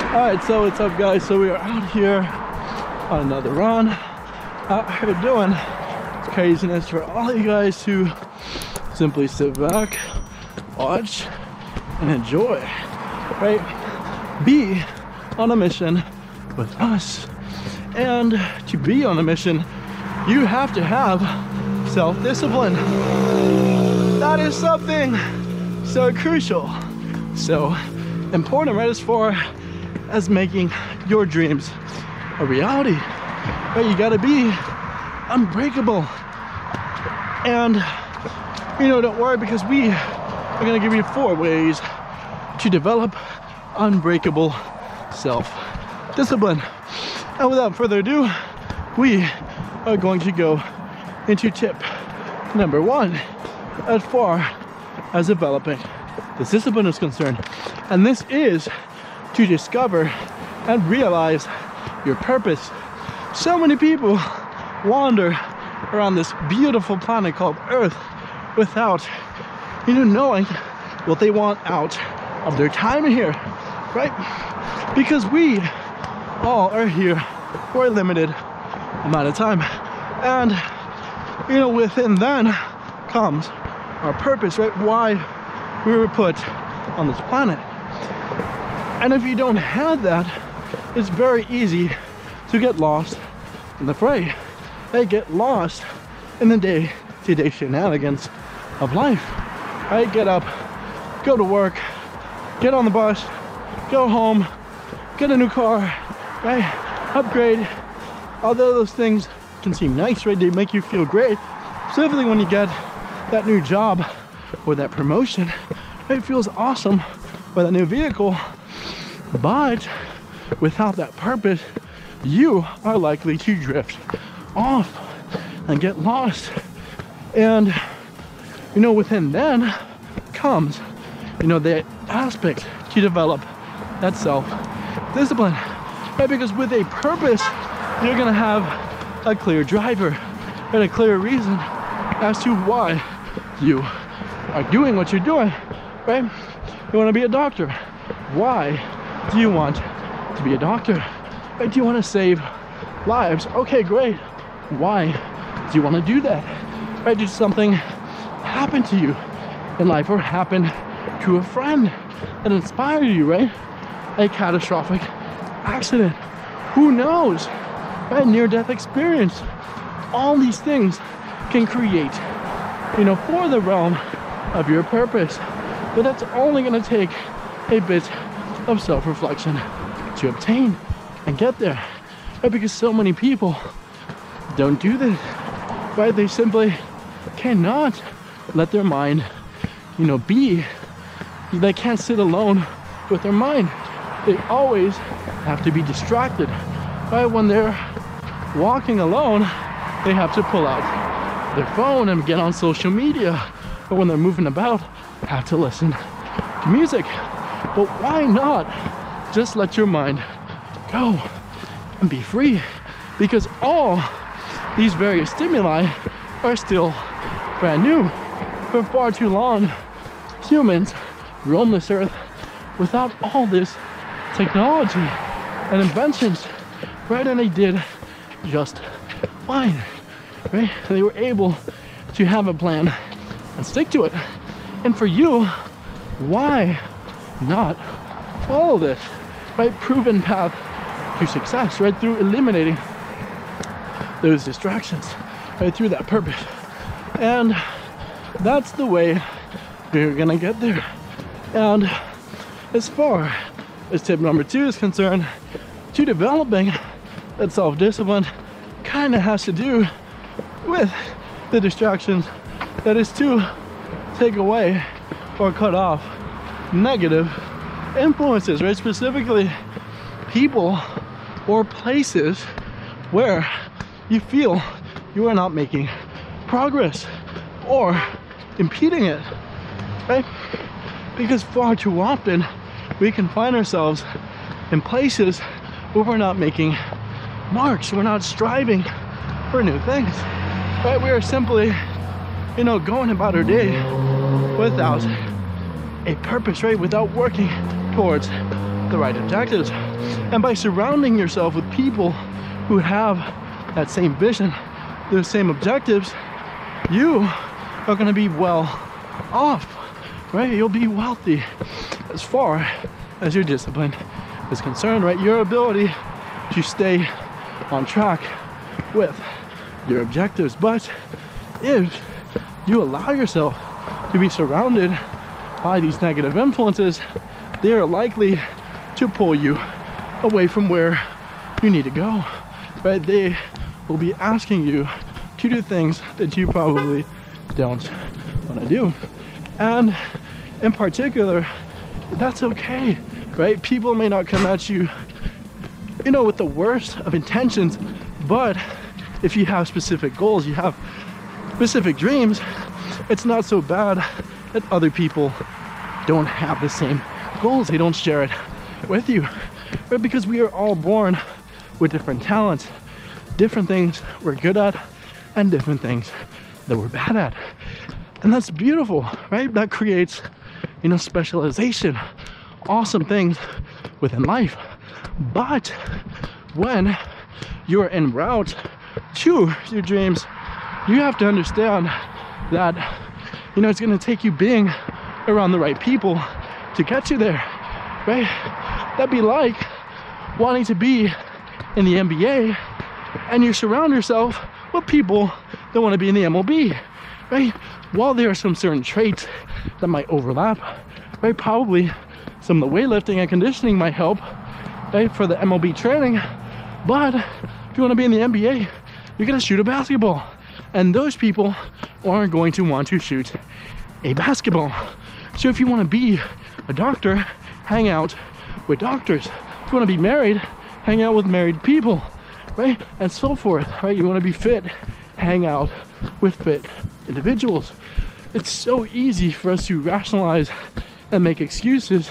Alright, so what's up guys? So we are out here on another run. Out here doing craziness for all you guys to simply sit back, watch, and enjoy. Right? Be on a mission with us. And to be on a mission, you have to have self-discipline. That is something so crucial, so important, right? As far as making your dreams a reality, right? You gotta be unbreakable. And don't worry, because we are gonna give you 4 ways to develop unbreakable self-discipline. And without further ado, we are going to go into tip number 1 as far as developing this discipline is concerned. And this is to discover and realize your purpose. So many people wander around this beautiful planet called Earth without knowing what they want out of their time here, right? Because we all are here for a limited amount of time, and within then comes our purpose, right? Why we were put on this planet. And if you don't have that, it's very easy to get lost in the fray. They get lost in the day-to-day shenanigans of life, right? Get up, go to work, get on the bus, go home, get a new car, right? Upgrade. Although those things can seem nice, right? They make you feel great, specifically when you get that new job or that promotion. It feels awesome with a new vehicle, but without that purpose, you are likely to drift off and get lost. And within then comes the aspect to develop that self-discipline, right? Because with a purpose, you're gonna have a clear driver and a clear reason as to why you are doing what you're doing, right? You want to be a doctor. Why do you want to be a doctor? Right? Do you want to save lives? Okay, great. Why do you want to do that? Right? Did something happen to you in life, or happen to a friend that inspired you, right? A catastrophic accident. Who knows? Right? Near-death experience. All these things can create, for the realm of your purpose. But that's only going to take a bit of self-reflection to obtain and get there, right? Because so many people don't do this, right? They simply cannot let their mind, be. They can't sit alone with their mind. They always have to be distracted, right? When they're walking alone, they have to pull out their phone and get on social media. But when they're moving about, have to listen to music. But why not just let your mind go and be free? Because all these various stimuli are still brand new. For far too long, humans roam this earth without all this technology and inventions, right? And they did just fine, right? They were able to have a plan and stick to it. And for you, why not follow this, right? Proven path to success, right? Through eliminating those distractions, right? Through that purpose. And that's the way we're gonna get there. And as far as tip number 2 is concerned, to developing that self-discipline kind of has to do with the distractions. That is to take away or cut off negative influences, right? Specifically people or places where you feel you are not making progress or impeding it, right? Because far too often we can find ourselves in places where we're not making marks, we're not striving for new things, right? We are simply going about our day without a purpose, right? Without working towards the right objectives. And by surrounding yourself with people who have that same vision, those same objectives, you are going to be well off, right? You'll be wealthy as far as your discipline is concerned, right? Your ability to stay on track with your objectives. But if you allow yourself to be surrounded by these negative influences, they are likely to pull you away from where you need to go, right? They will be asking you to do things that you probably don't want to do. And in particular, that's okay, right? People may not come at you, you know, with the worst of intentions, but if you have specific goals, you have specific dreams, it's not so bad that other people don't have the same goals. They don't share it with you, right? Because we are all born with different talents, different things we're good at, and different things that we're bad at. And that's beautiful, right? That creates, you know, specialization, awesome things within life. But when you're en route to your dreams, you have to understand that, you know, it's going to take you being around the right people to get you there, right? That'd be like wanting to be in the NBA and you surround yourself with people that want to be in the MLB, right? While there are some certain traits that might overlap, right? Probably some of the weightlifting and conditioning might help, right, for the MLB training. But if you want to be in the NBA, you're going to shoot a basketball. And those people aren't going to want to shoot a basketball. So if you want to be a doctor, hang out with doctors. If you want to be married, hang out with married people, right? And so forth, right? You want to be fit, hang out with fit individuals. It's so easy for us to rationalize and make excuses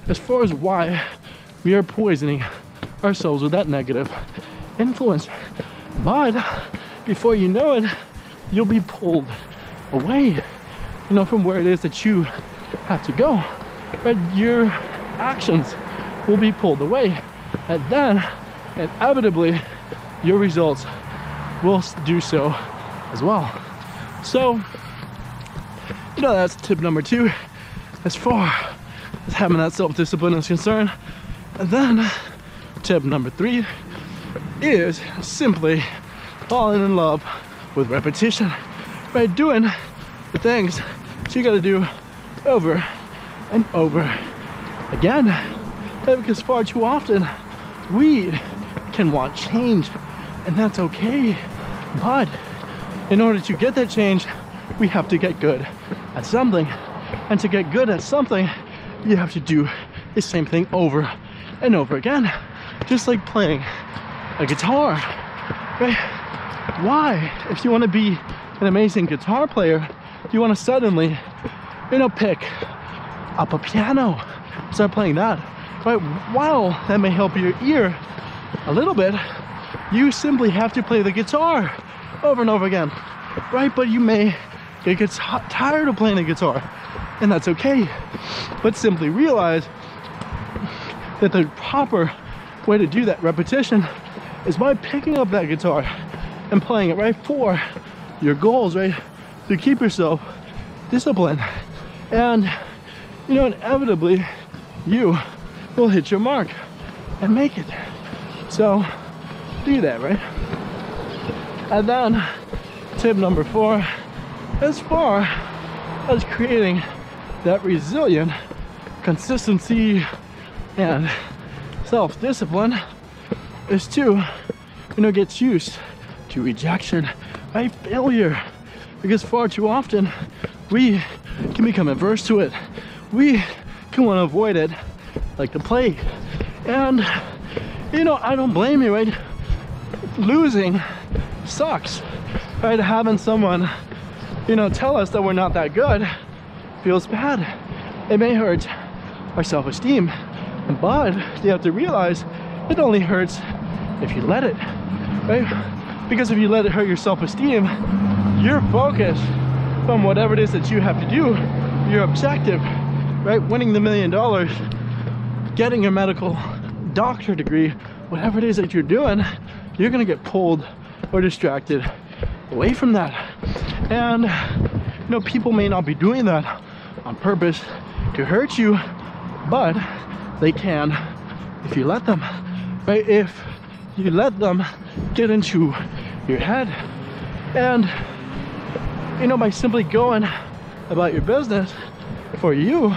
as far as why we are poisoning ourselves with that negative influence. But before you know it, you'll be pulled away, you know, from where it is that you have to go, right? Your actions will be pulled away, and then inevitably your results will do so as well. So, you know, that's tip number 2 as far as having that self-discipline is concerned. And then tip number 3 is simply falling in love with repetition, right? Doing the things that you got to do over and over again, right? Because far too often we can want change, and that's okay. But in order to get that change, we have to get good at something. And to get good at something, you have to do the same thing over and over again. Just like playing a guitar, right? Why, if you want to be an amazing guitar player, do you want to suddenly, you know, pick up a piano, start playing that, right? While that may help your ear a little bit, you simply have to play the guitar over and over again, right? But you may get tired of playing the guitar, and that's okay. But simply realize that the proper way to do that repetition is by picking up that guitar and playing it, right, for your goals, right, to keep yourself disciplined. And, you know, inevitably you will hit your mark and make it. So do that, right? And then tip number 4, as far as creating that resilient consistency and self-discipline, is to, you know, get used to rejection, right? Failure. Because far too often we can become averse to it. We can want to avoid it like the plague. And, you know, I don't blame you, right? Losing sucks, right? Having someone, you know, tell us that we're not that good feels bad. It may hurt our self-esteem, but you have to realize it only hurts if you let it, right? Because if you let it hurt your self-esteem, your focus from whatever it is that you have to do, your objective, right? Winning the $1 million getting your medical doctor degree, whatever it is that you're doing, you're gonna get pulled or distracted away from that. And you know, people may not be doing that on purpose to hurt you, but they can if you let them, right? If you let them get into your head. And you know, by simply going about your business for you,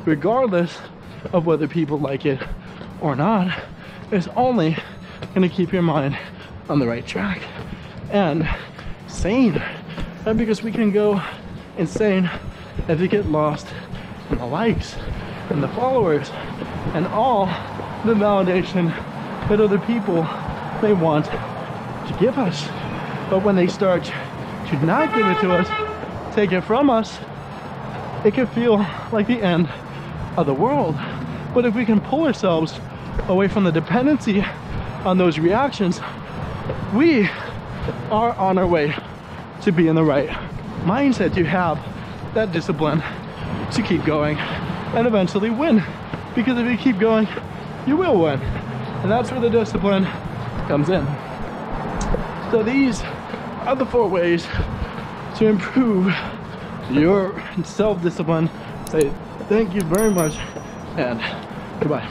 regardless of whether people like it or not, is only going to keep your mind on the right track and sane. And because we can go insane if you get lost in the likes and the followers and all the validation that other people may want to give us. But when they start to not give it to us, take it from us, it can feel like the end of the world. But if we can pull ourselves away from the dependency on those reactions, we are on our way to be in the right mindset, to have that discipline to keep going and eventually win. Because if you keep going, you will win. And that's where the discipline comes in. So these are the 4 ways to improve your self-discipline. Say thank you very much and goodbye.